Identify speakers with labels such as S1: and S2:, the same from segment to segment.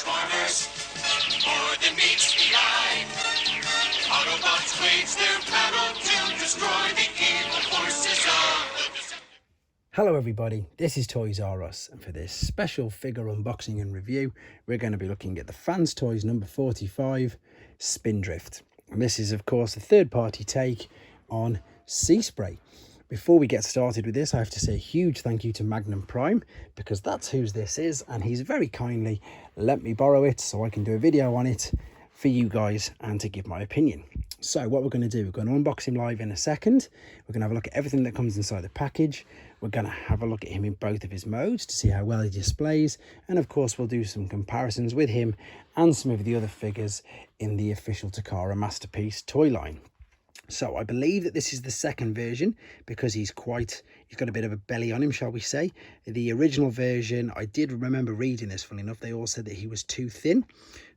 S1: Transformers, more than meets the eye. Autobots wage their battle to destroy the evil forces of the...
S2: Hello everybody, this is Toys R Us, and for this special figure unboxing and review, we're going to be looking at the fanstoys number 45, Spindrift. And this is of course a third-party take on Seaspray. Before we get started with this, I have to say a huge thank you to Magnum Prime, because that's whose this is, and he's very kindly let me borrow it so I can do a video on it for you guys and to give my opinion. So what we're going to do, we're going to unbox him live in a second. We're going to have a look at everything that comes inside the package. We're going to have a look at him in both of his modes to see how well he displays. And of course, we'll do some comparisons with him and some of the other figures in the official Takara Masterpiece toy line. So I believe that this is the second version because he's got a bit of a belly on him, shall we say. The original version, I did remember reading this, funnily enough, they all said that he was too thin.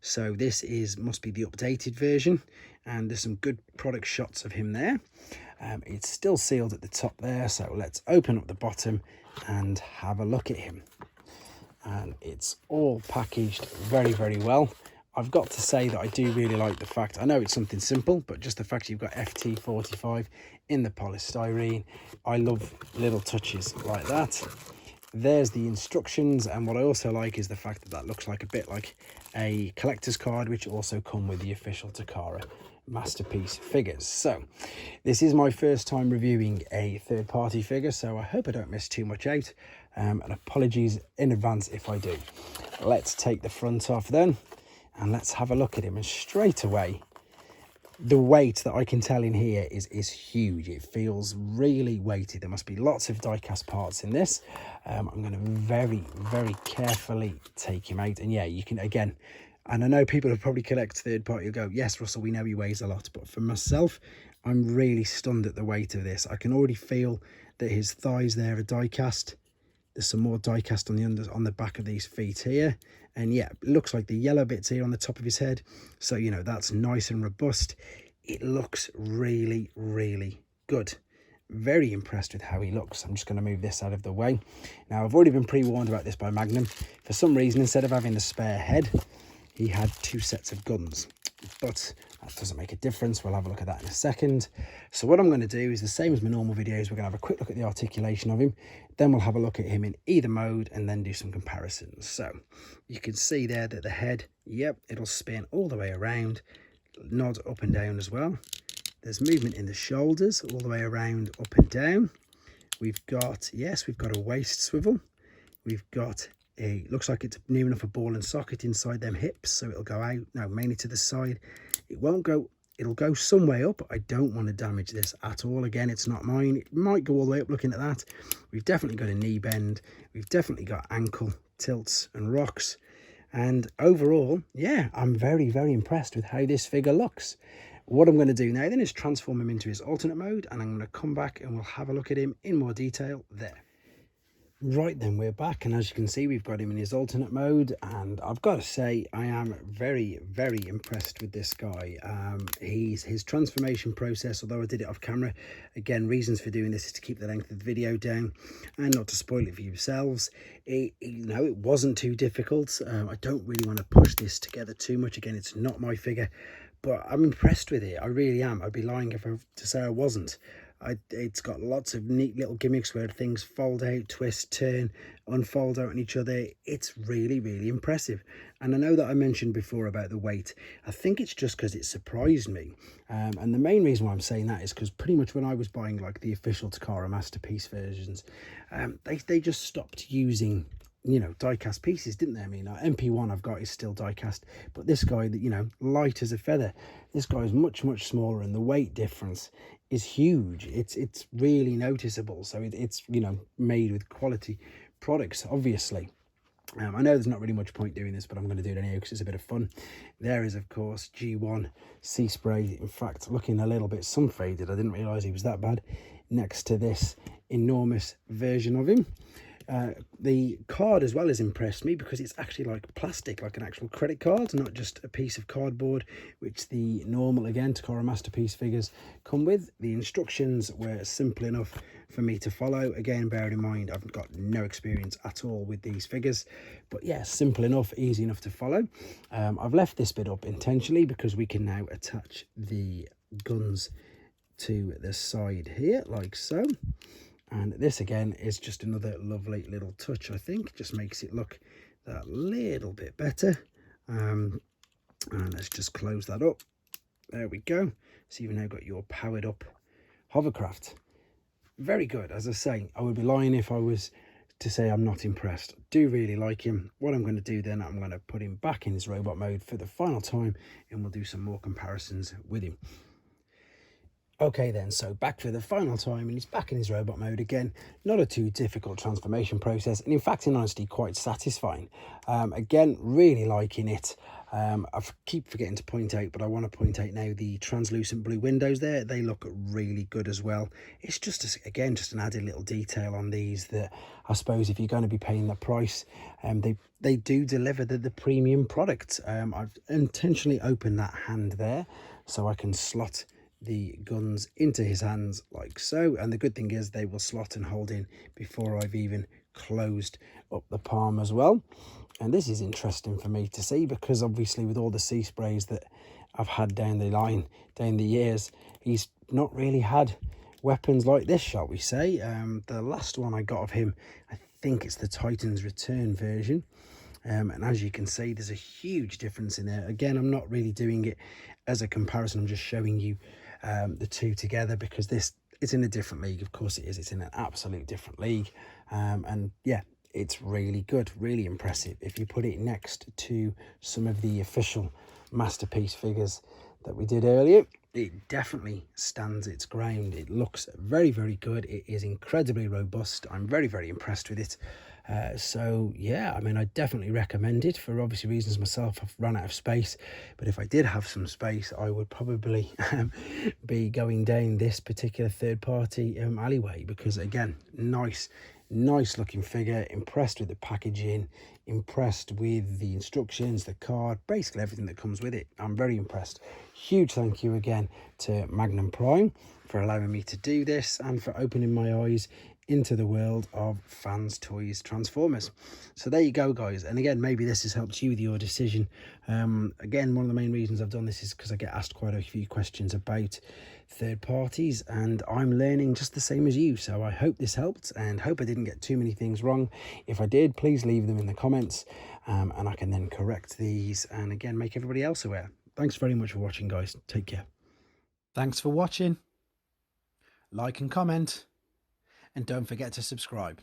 S2: So this must be the updated version, and there's some good product shots of him there. It's still sealed at the top there, so let's open up the bottom and have a look at him. And it's all packaged very, very well. I've got to say that I do really like the fact, I know it's something simple, but just the fact you've got FT45 in the polystyrene. I love little touches like that. There's the instructions, and what I also like is the fact that that looks like a bit like a collector's card, which also come with the official Takara Masterpiece figures. So this is my first time reviewing a third-party figure, so I hope I don't miss too much out, and apologies in advance if I do. Let's take the front off then, and let's have a look at him. And straight away, the weight that I can tell in here is huge. It feels really weighty. There must be lots of die-cast parts in this. I'm going to very, very carefully take him out. And yeah, you can, again, and I know people who probably collect third-party will go, yes, Russell, we know he weighs a lot. But for myself, I'm really stunned at the weight of this. I can already feel that his thighs there are die-cast. There's some more die-cast on the back of these feet here. And yeah, it looks like the yellow bits here on the top of his head. So, you know, that's nice and robust. It looks really, really good. Very impressed with how he looks. I'm just going to move this out of the way. Now, I've already been pre-warned about this by Magnum. For some reason, instead of having the spare head, he had two sets of guns. But that doesn't make a difference. We'll have a look at that in a second. So what I'm going to do is the same as my normal videos. We're going to have a quick look at the articulation of him. Then we'll have a look at him in either mode and then do some comparisons. So you can see there that the head, yep, it'll spin all the way around, nod up and down as well. There's movement in the shoulders all the way around, up and down. We've got, yes, we've got a waist swivel. We've got looks like it's near enough a ball and socket inside them hips, so it'll go out, no, mainly to the side. It won't go, it'll go some way up. I don't want to damage this at all. Again, it's not mine. It might go all the way up looking at that. We've definitely got a knee bend. We've definitely got ankle tilts and rocks. And overall, yeah, I'm very, very impressed with how this figure looks. What I'm going to do now then is transform him into his alternate mode, and I'm going to come back and we'll have a look at him in more detail there. Right then, we're back, and as you can see, we've got him in his alternate mode, and I've got to say I am very, very impressed with this guy. His transformation process, although I did it off camera, again, reasons for doing this is to keep the length of the video down and not to spoil it for yourselves. You know, it wasn't too difficult. I don't really want to push this together too much. Again, it's not my figure, but I'm impressed with it. I really am. I'd be lying if I were to say I wasn't. It's got lots of neat little gimmicks where things fold out, twist, turn, unfold out on each other. It's really, really impressive. And I know that I mentioned before about the weight. I think it's just because it surprised me. And the main reason why I'm saying that is because pretty much when I was buying like the official Takara Masterpiece versions, they just stopped using, you know, die-cast pieces, didn't they? I mean, MP1 I've got is still die-cast, but this guy, that, you know, light as a feather, this guy is much, much smaller, and the weight difference is huge. It's really noticeable. So it's, you know, made with quality products, obviously. I know there's not really much point doing this, but I'm going to do it anyway because it's a bit of fun. There is, of course, G1 Seaspray. In fact, looking a little bit sun-faded. I didn't realise he was that bad. Next to this enormous version of him. The card as well has impressed me because it's actually like plastic, like an actual credit card, not just a piece of cardboard, which the normal, again, Takara Masterpiece figures come with. The instructions were simple enough for me to follow. Again, bearing in mind I've got no experience at all with these figures, but yeah, simple enough, easy enough to follow. I've left this bit up intentionally because we can now attach the guns to the side here like so. And this again is just another lovely little touch, I think. Just makes it look that little bit better. And let's just close that up. There we go. So you've now got your powered up hovercraft. Very good. As I say, I would be lying if I was to say I'm not impressed. I do really like him. What I'm going to do then, I'm going to put him back in his robot mode for the final time, and we'll do some more comparisons with him. Okay then, so back for the final time, and he's back in his robot mode again. Not a too difficult transformation process, and in fact, in honesty, quite satisfying. Again, really liking it. I keep forgetting to point out, but I want to point out now the translucent blue windows there. They look really good as well. It's just, again, just an added little detail on these that I suppose if you're going to be paying the price, they do deliver the premium product. I've intentionally opened that hand there so I can slot the guns into his hands like so, and the good thing is they will slot and hold in before I've even closed up the palm as well. And this is interesting for me to see because obviously with all the sea sprays that I've had down the line, down the years, he's not really had weapons like this, shall we say. The last one I got of him, I think it's the Titan's Return version. And as you can see, there's a huge difference in there. Again, I'm not really doing it as a comparison. I'm just showing you the two together because it's in a different league. Of course it is. It's in an absolute different league. And yeah, it's really good, really impressive. If you put it next to some of the official Masterpiece figures that we did earlier, it definitely stands its ground. It looks very, very good. It is incredibly robust. I'm very, very impressed with it. So yeah, I mean, I definitely recommend it for obvious reasons. Myself, I've run out of space, but if I did have some space, I would probably be going down this particular third-party alleyway because again, nice looking figure. Impressed with the packaging, impressed with the instructions, the card, basically everything that comes with it. I'm very impressed. Huge thank you again to Magnum Prime for allowing me to do this and for opening my eyes into the world of fanstoys Transformers. So there you go, guys. And again, maybe this has helped you with your decision. Again, one of the main reasons I've done this is because I get asked quite a few questions about third parties, and I'm learning just the same as you. So I hope this helped and hope I didn't get too many things wrong. If I did, please leave them in the comments and I can then correct these and again make everybody else aware. Thanks very much for watching, guys. Take care. Thanks for watching. Like and comment. And don't forget to subscribe.